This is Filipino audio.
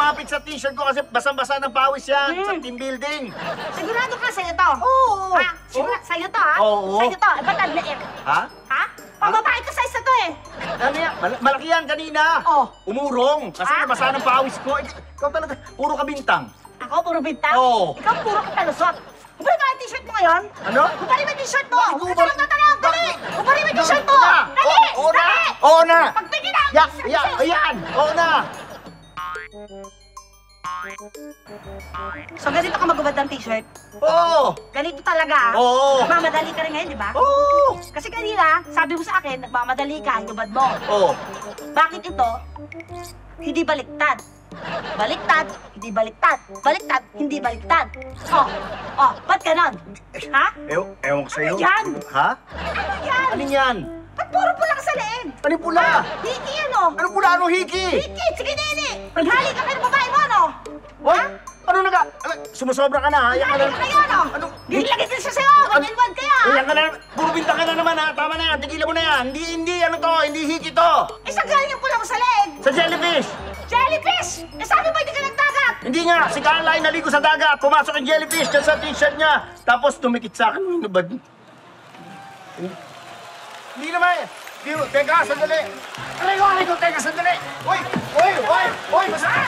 sumapit sa t-shirt ko kasi basang-basa ng pawis yan sa team building. Sigurado ka sa'yo to? Oo. Ha? Sa'yo to, ha? Oo. Sa'yo to. Ba't ang liit? Ha? Ha? Pambabae ka size na to eh. Ano yan? Malaki yan kanina. Oh. Umurong. Kasi Ha? nabasa ng pawis ko. Ikaw talaga, puro ka bintang. Ako, puro bintang? Oo. Ikaw, puro ka talusot. Kupari ba ang t-shirt mo ngayon? Ano? Kupari ba yung t-shirt mo? Bakit Huwag ka kupari? tanong, dali! Kupari ba yung t-shirt mo? Oo na. Dali! Oo na. Dali! Oo na. Pagtingin na! Ayan. Oo na. So, ganito ka magubad ng t-shirt? Oo. Ganito talaga? Oo. Nagmamadali ka rin ngayon, di ba? Oo. Kasi kanina, sabi mo sa akin, nagmamadali ka, hinubad mo. Oo. Bakit ito? Hindi baliktad. Baliktad, hindi baliktad. Baliktad, hindi baliktad. Ba't ganon? Ha? Ewan ko sa'yo. Ano yan? Ha? Ano yan? Ano yan? Ba't puro pula ka sa leeg? Ano yung pula? Hiki ano? Ano pula? Anong hiki? Hiki, sige nene. Naghali ka kayo ng babae mo, ano? Hoy! Ano sumusobra ka na, ha? Yan ka Naghali na. ka kayo, ano? Ano? Nilagay din siya sa'yo. Ganyan-wan kaya. Yan ka na. Puro bintang ka na naman, ha? Tama na yan. Tigilan mo na yan. Hindi, ano to? Hindi hiki to. Eh, saan galing yung pula mo sa leeg? Sa jellyfish. Jellyfish! Eh, sabi mo hindi ka nagdagat. Hindi nga. Si Caroline naligo sa dagat. Pumasok yung jellyfish dyan sa t-shirt niya. Tapos tumikit sa akin. Hinubad. Hindi naman. Teka, sandali. Aray ko, teka, sandali. Hoy! Basta!